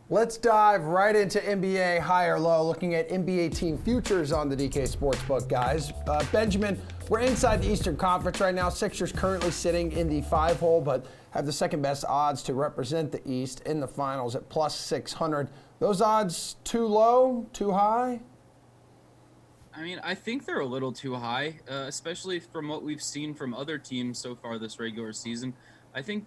Let's dive right into NBA high or low, looking at NBA team futures on the DK Sportsbook, guys. Benjamin, we're inside the Eastern Conference right now. Sixers currently sitting in the 5-hole, but have the second best odds to represent the East in the finals at plus 600. Those odds too low, too high? I mean, I think they're a little too high, especially from what we've seen from other teams so far this regular season. I think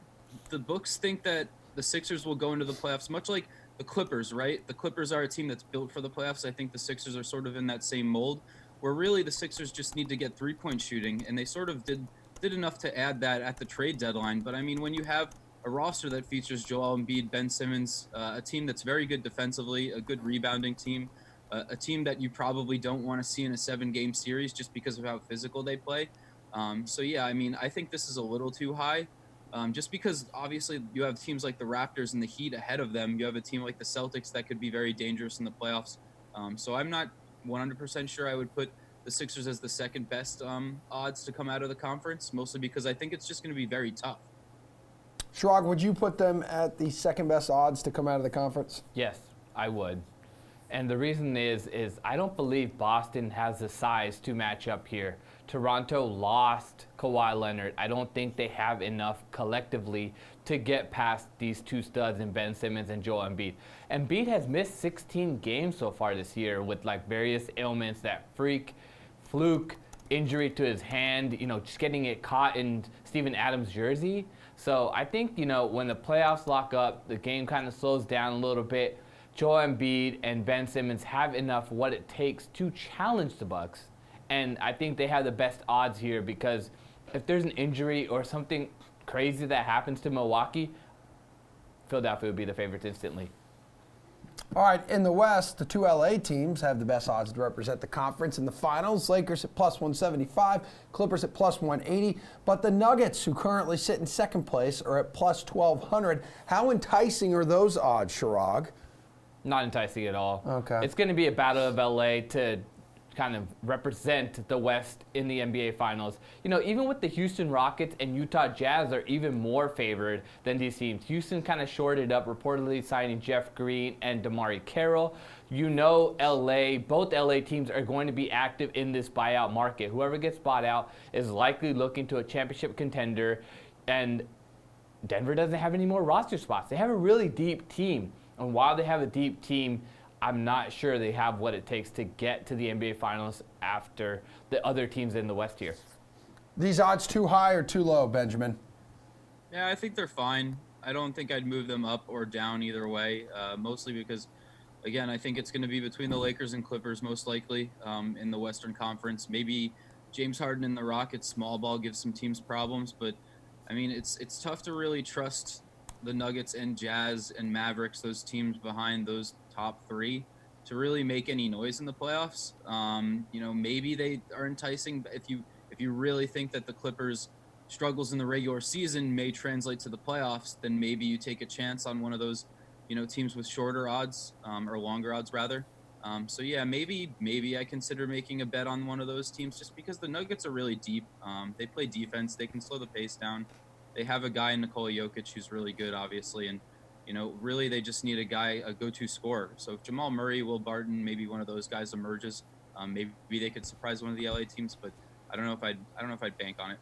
the books think that the Sixers will go into the playoffs, much like the Clippers, right? The Clippers are a team that's built for the playoffs. I think the Sixers are sort of in that same mold, where really the Sixers just need to get three-point shooting, and they sort of did enough to add that at the trade deadline. But I mean, when you have a roster that features Joel Embiid, Ben Simmons, a team that's very good defensively, a good rebounding team, a team that you probably don't want to see in a 7-game series just because of how physical they play. So yeah, I mean, I think this is a little too high. Just because obviously you have teams like the Raptors and the Heat ahead of them. You have a team like the Celtics that could be very dangerous in the playoffs. So I'm not 100% sure I would put the Sixers as the second best odds to come out of the conference, mostly because I think it's just going to be very tough. Chirag, would you put them at the second best odds to come out of the conference? Yes, I would. And the reason is I don't believe Boston has the size to match up here. Toronto lost Kawhi Leonard. I don't think they have enough collectively to get past these two studs in Ben Simmons and Joel Embiid. Embiid has missed 16 games so far this year with like various ailments, that fluke injury to his hand, just getting it caught in Steven Adams' jersey. So I think, when the playoffs lock up, the game kind of slows down a little bit. Joel Embiid and Ben Simmons have enough what it takes to challenge the Bucks. And I think they have the best odds here because if there's an injury or something crazy that happens to Milwaukee, Philadelphia would be the favorites instantly. All right, in the West, the two LA teams have the best odds to represent the conference in the finals. Lakers at plus 175, Clippers at plus 180. But the Nuggets, who currently sit in second place, are at plus 1,200. How enticing are those odds, Chirag? Not enticing at all. Okay. It's going to be a battle of LA to kind of represent the West in the NBA Finals. Even with the Houston Rockets and Utah Jazz are even more favored than these teams. Houston kind of shorted up, reportedly signing Jeff Green and DeMarre Carroll. Both LA teams are going to be active in this buyout market. Whoever gets bought out is likely looking to a championship contender, and Denver doesn't have any more roster spots. They have a really deep team, and while they have a deep team, I'm not sure they have what it takes to get to the NBA Finals after the other teams in the West here. These odds too high or too low, Benjamin? Yeah, I think they're fine. I don't think I'd move them up or down either way, mostly because, again, I think it's going to be between the Lakers and Clippers most likely in the Western Conference. Maybe James Harden and the Rockets small ball gives some teams problems, but, I mean, it's tough to really trust the Nuggets and Jazz and Mavericks, those teams behind those top three, to really make any noise in the playoffs. Maybe they are enticing. If you really think that the Clippers' struggles in the regular season may translate to the playoffs, then maybe you take a chance on one of those, teams with shorter odds or longer odds rather. So yeah, maybe I consider making a bet on one of those teams just because the Nuggets are really deep. They play defense. They can slow the pace down. They have a guy in Nikola Jokic who's really good, obviously, and really they just need a go-to scorer. So if Jamal Murray, Will Barton, maybe one of those guys emerges, maybe they could surprise one of the LA teams. But I don't know if I'd bank on it.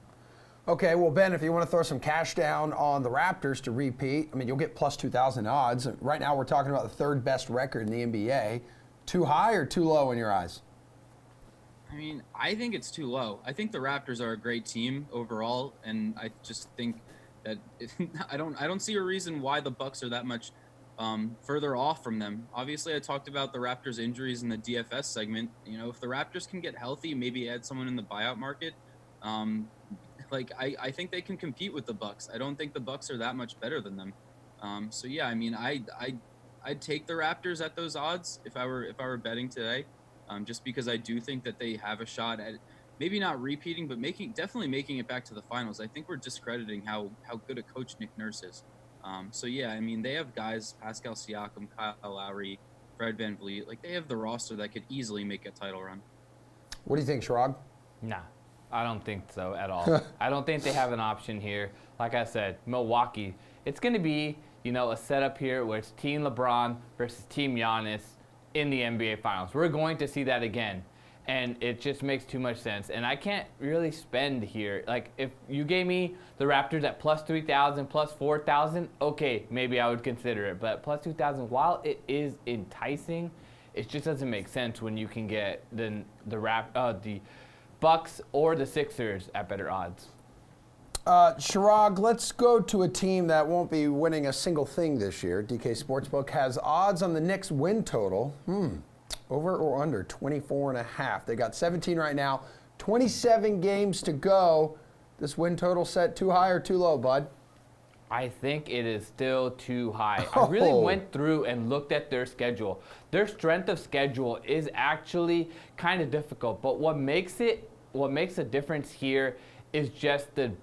Okay, well, Ben, if you want to throw some cash down on the Raptors to repeat, I mean, you'll get plus 2,000 odds. Right now, we're talking about the third best record in the NBA. Too high or too low in your eyes? I mean, I think it's too low. I think the Raptors are a great team overall, and I just think that I don't see a reason why the Bucks are that much further off from them. Obviously, I talked about the Raptors' injuries in the DFS segment. If the Raptors can get healthy, maybe add someone in the buyout market. I think they can compete with the Bucks. I don't think the Bucks are that much better than them. So yeah, I mean, I'd take the Raptors at those odds if I were betting today. Just because I do think that they have a shot at maybe not repeating, but definitely making it back to the finals. I think we're discrediting how good a coach Nick Nurse is. So yeah, I mean, they have guys, Pascal Siakam, Kyle Lowry, Fred VanVleet. Like, they have the roster that could easily make a title run. What do you think, Chirag? Nah, I don't think so at all. I don't think they have an option here. Like I said, Milwaukee, it's going to be, a setup here where it's Team LeBron versus Team Giannis in the NBA Finals. We're going to see that again. And it just makes too much sense. And I can't really spend here. Like, if you gave me the Raptors at plus 3,000, plus 4,000, okay, maybe I would consider it. But plus 2,000, while it is enticing, it just doesn't make sense when you can get the Bucks or the Sixers at better odds. Chirag, let's go to a team that won't be winning a single thing this year. DK Sportsbook has odds on the Knicks win total. Over or under 24.5. They got 17 right now. 27 games to go. This win total set too high or too low, bud? I think it is still too high. I really went through and looked at their schedule. Their strength of schedule is actually kind of difficult, but what makes a difference here is just the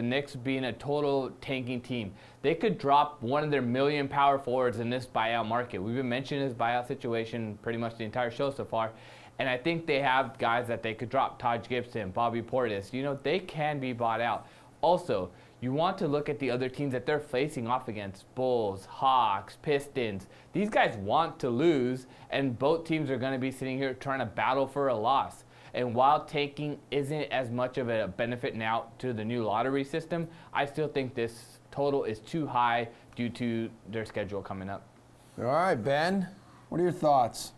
Knicks being a total tanking team. They could drop one of their million power forwards in this buyout market. We've been mentioning this buyout situation pretty much the entire show so far. And I think they have guys that they could drop. Taj Gibson, Bobby Portis. They can be bought out. Also, you want to look at the other teams that they're facing off against. Bulls, Hawks, Pistons. These guys want to lose, and both teams are going to be sitting here trying to battle for a loss. And while tanking isn't as much of a benefit now to the new lottery system, I still think this total is too high due to their schedule coming up. All right, Ben, what are your thoughts?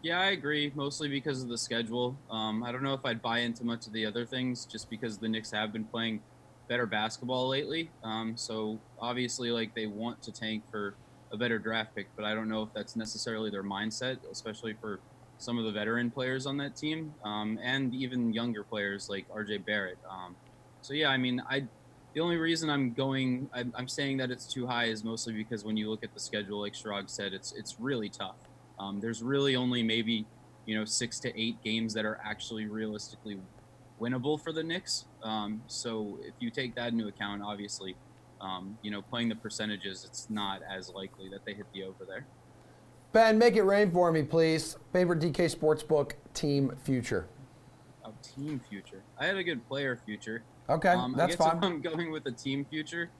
Yeah, I agree, mostly because of the schedule. I don't know if I'd buy into much of the other things just because the Knicks have been playing better basketball lately. So obviously, they want to tank for a better draft pick, but I don't know if that's necessarily their mindset, especially for some of the veteran players on that team, and even younger players like RJ Barrett. So yeah, the only reason I'm saying that it's too high is mostly because when you look at the schedule, like Chirag said, it's really tough. There's really only maybe 6 to 8 games that are actually realistically winnable for the Knicks. So if you take that into account, obviously, playing the percentages, it's not as likely that they hit the over there. Ben, make it rain for me, please. Favorite DK Sportsbook team future. Oh, team future. I had a good player future. Okay, that's fine. If I'm going with the team future,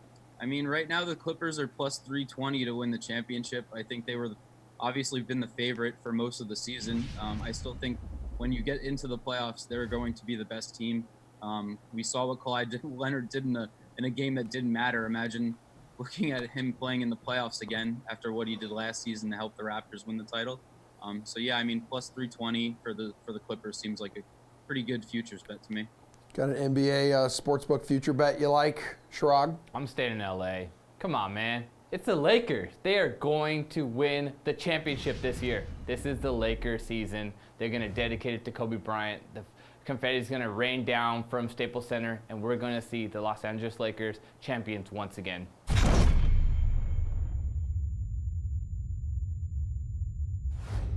right now the Clippers are plus 320 to win the championship. I think they were obviously been the favorite for most of the season. I still think when you get into the playoffs, they're going to be the best team. We saw what Kawhi Leonard did in a game that didn't matter. Imagine looking at him playing in the playoffs again after what he did last season to help the Raptors win the title. So yeah, plus 320 for the Clippers seems like a pretty good futures bet to me. Got an NBA sportsbook future bet you like, Chirag? I'm staying in LA. Come on, man. It's the Lakers. They are going to win the championship this year. This is the Lakers season. They're going to dedicate it to Kobe Bryant. The confetti is going to rain down from Staples Center, and we're going to see the Los Angeles Lakers champions once again.